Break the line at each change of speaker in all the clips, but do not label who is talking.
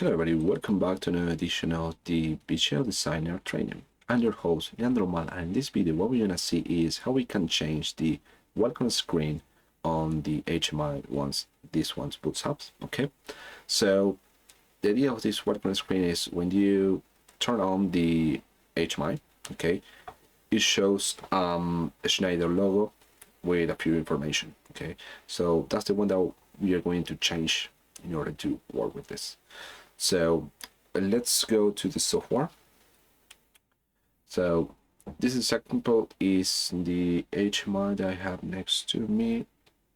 Hello everybody, welcome back to another edition of the Vijeo Designer training. I'm your host, Leandro Mal, and in this video what we're gonna see is how we can change the welcome screen on the HMI once this one boots up. Okay, so the idea of this welcome screen is when you turn on the HMI, okay, it shows a Schneider logo with a few information. Okay, so that's the one that we are going to change in order to work with this. So let's go to the software. So this example is the HMI that I have next to me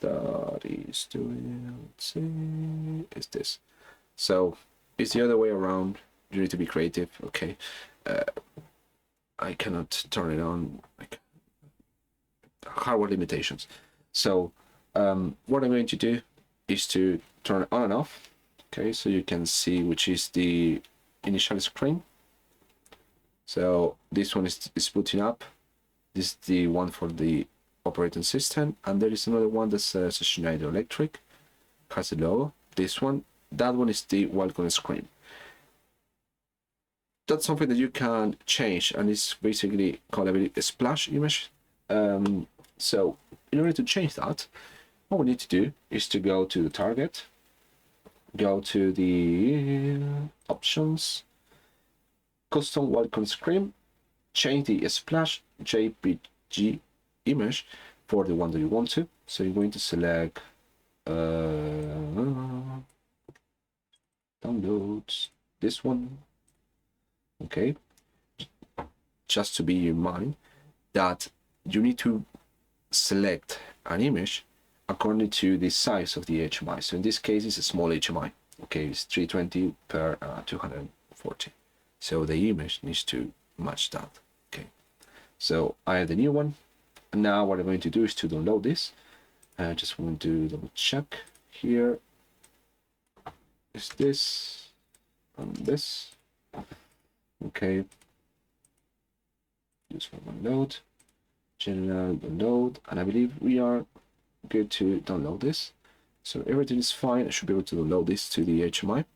that is doing, let's see, is this. So it's the other way around. You need to be creative. Okay, I cannot turn it on, like hardware limitations. So what I'm going to do is to turn it on and off. Okay, so you can see which is the initial screen. So this one is booting up. This is the one for the operating system, and there is another one that says Schneider Electric, has a logo. This one, that one is the welcome screen. That's something that you can change, and it's basically called a splash image. So in order to change that, what we need to do is to go to the target, go to the options, custom welcome screen, change the splash JPG image for the one that you want to. So you're going to select downloads, this one. Okay, just to be in mind that you need to select an image according to the size of the HMI. So in this case, it's a small HMI. Okay, it's 320 per 240. So the image needs to match that. Okay, so I have the new one. And now what I'm going to do is to download this. I just want to double check here. Is this and this? Okay. Just for download, general download, and I believe we are good to download this. So everything is fine. I should be able to download this to the HMI.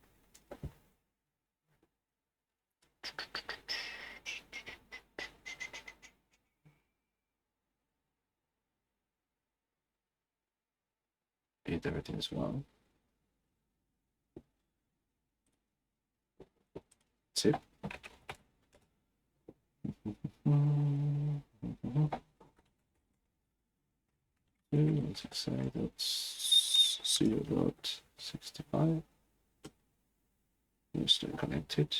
Hit everything as well. That's it. Let's excite that's 0.65. You're still connected.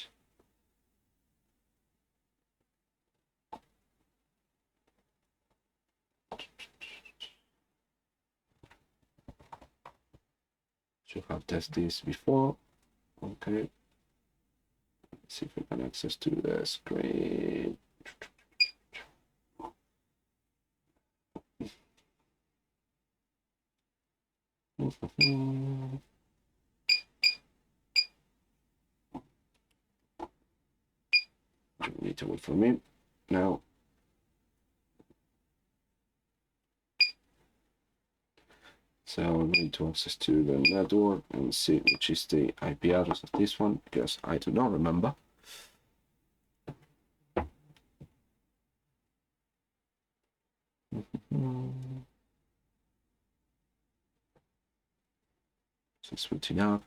Should have tested this before. Okay. Let's see if we can access to the screen. You need to wait for me now. So I'm going to access to the network and see which is the IP address of this one, because I do not remember. So switching up.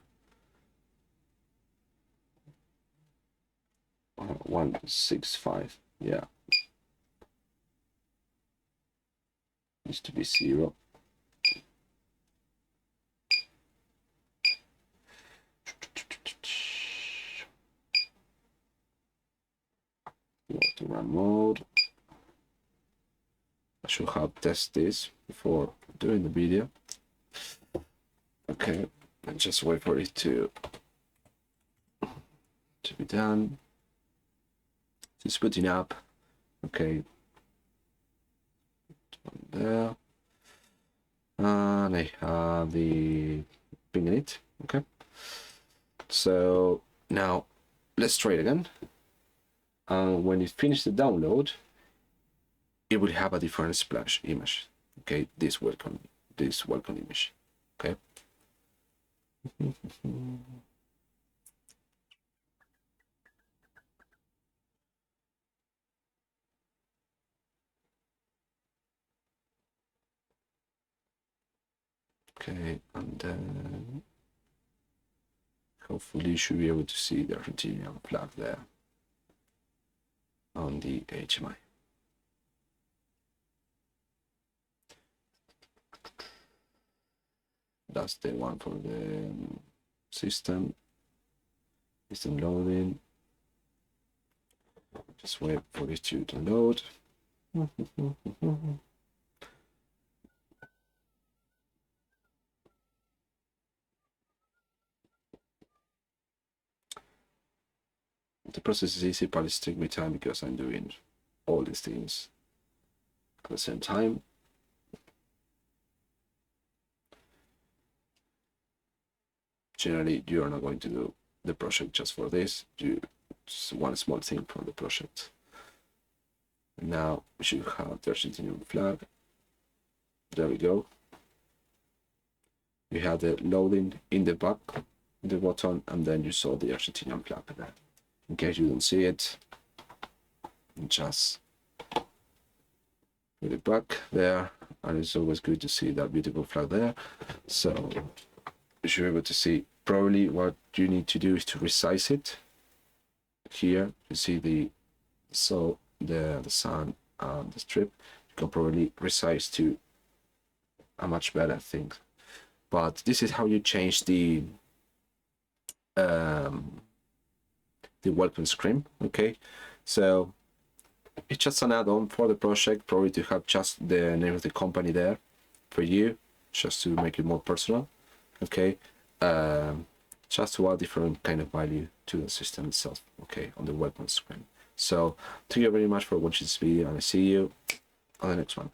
165, yeah. Needs to be 0. Go to run mode. I should have tested this before doing the video. Okay, and just wait for it to be done. It's booting up. Okay. There. And I have the ping in it. Okay. So now let's try it again. When it finishes the download, it will have a different splash image. Okay, this welcome image. Okay. Okay, and then hopefully you should be able to see the Argentinian flag there on the HMI. That's the one for the system loading. Just wait for it to load. The process is easy, but it's taking me time because I'm doing all these things at the same time. Generally, you are not going to do the project just for this. You just one small thing from the project. Now we should have the Argentinian flag. There we go. You had the loading in the back, the bottom, and then you saw the Argentinian flag there. In case you don't see it, just put it back there, and it's always good to see that beautiful flag there. So you should be able to see. Probably what you need to do is to resize it. Here you see the sun and the strip. You can probably resize to a much better thing. But this is how you change the welcome screen. Okay, so it's just an add-on for the project, probably to have just the name of the company there for you, just to make it more personal. Okay, just to add different kind of value to the system itself. Okay, on the welcome screen. So thank you very much for watching this video, and I see you on the next one.